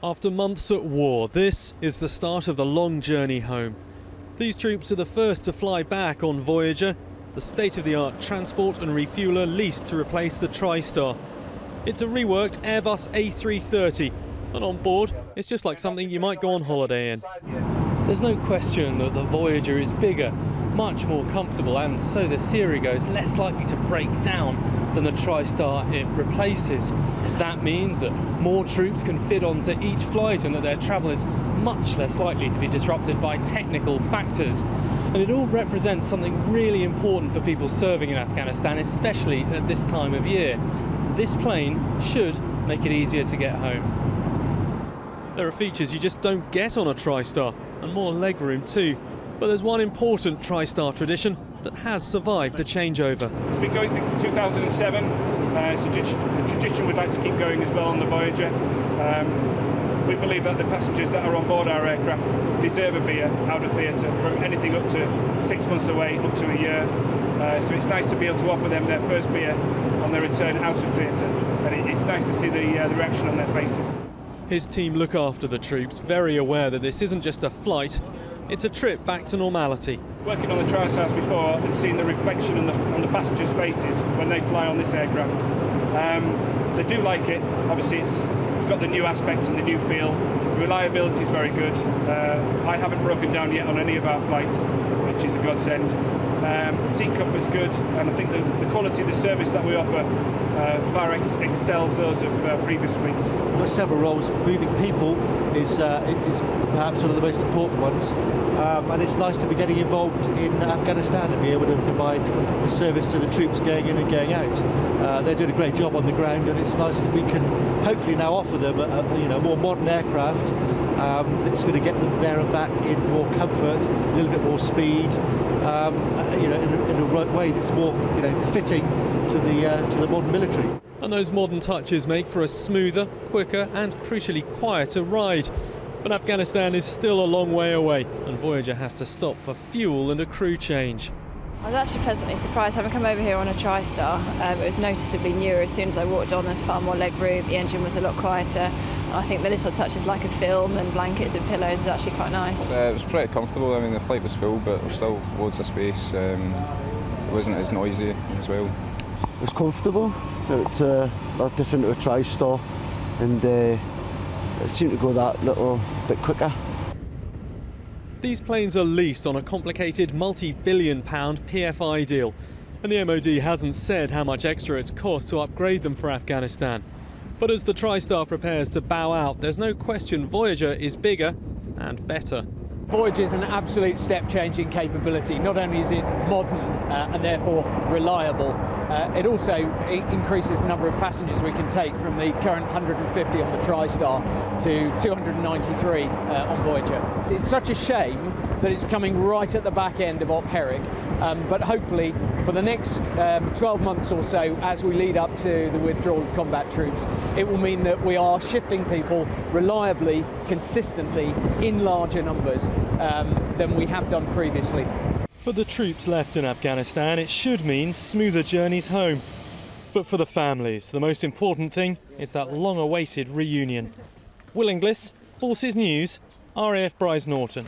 After months at war, this is the start of the long journey home. These troops are the first to fly back on Voyager, the state-of-the-art transport and refueler leased to replace the Tristar. It's a reworked Airbus A330, and on board, it's just like something you might go on holiday in. There's no question that the Voyager is bigger, much more comfortable, and so the theory goes, less likely to break down than the Tristar it replaces. That means that more troops can fit onto each flight and that their travel is much less likely to be disrupted by technical factors. And it all represents something really important for people serving in Afghanistan, especially at this time of year. This plane should make it easier to get home. There are features you just don't get on a Tristar, and more legroom too. But there's one important Tristar tradition that has survived the changeover. It's been going since 2007. It's a tradition we'd like to keep going as well on the Voyager. We believe that the passengers that are on board our aircraft deserve a beer out of theatre, from anything up to 6 months away, up to a year. So it's nice to be able to offer them their first beer on their return out of theatre. And it's nice to see the reaction on their faces. His team look after the troops, very aware that this isn't just a flight, it's a trip back to normality. Working on the Tristar before and seeing the reflection on the passengers' faces when they fly on this aircraft, they do like it. Obviously it's got the new aspects and the new feel. Reliability is very good. I haven't broken down yet on any of our flights, which is a godsend. Seat comfort's good, and I think the quality of the service that we offer far excels those of previous fleets. We've got several roles. Moving people is perhaps one of the most important ones, and it's nice to be getting involved in Afghanistan and be able to provide a service to the troops going in and going out. They're doing a great job on the ground, and it's nice that we can hopefully now offer them a more modern aircraft that's going to get them there and back in more comfort, a little bit more speed, in a way that's more fitting to the modern military. And those modern touches make for a smoother, quicker and crucially quieter ride. But Afghanistan is still a long way away, and Voyager has to stop for fuel and a crew change. I was actually pleasantly surprised having come over here on a Tristar. It was noticeably newer. As soon as I walked on, there's far more leg room, the engine was a lot quieter. And I think the little touches like a film and blankets and pillows was actually quite nice. It was pretty comfortable. I mean, the flight was full, but there was still loads of space. It wasn't as noisy as well. It was comfortable. It's a lot different to a Tristar, and it seemed to go that little bit quicker. These planes are leased on a complicated multi-billion-pound PFI deal, and the MOD hasn't said how much extra it's cost to upgrade them for Afghanistan. But as the Tristar prepares to bow out, there's no question Voyager is bigger and better. Voyager is an absolute step change in capability. Not only is it modern and therefore reliable, it also increases the number of passengers we can take from the current 150 on the Tristar to 293 on Voyager. It's such a shame that it's coming right at the back end of Op Herrick, but hopefully for the next 12 months or so, as we lead up to the withdrawal of combat troops, it will mean that we are shifting people reliably, consistently, in larger numbers than we have done previously. For the troops left in Afghanistan, it should mean smoother journeys home. But for the families, the most important thing is that long-awaited reunion. Will Inglis, Forces News, RAF Brize Norton.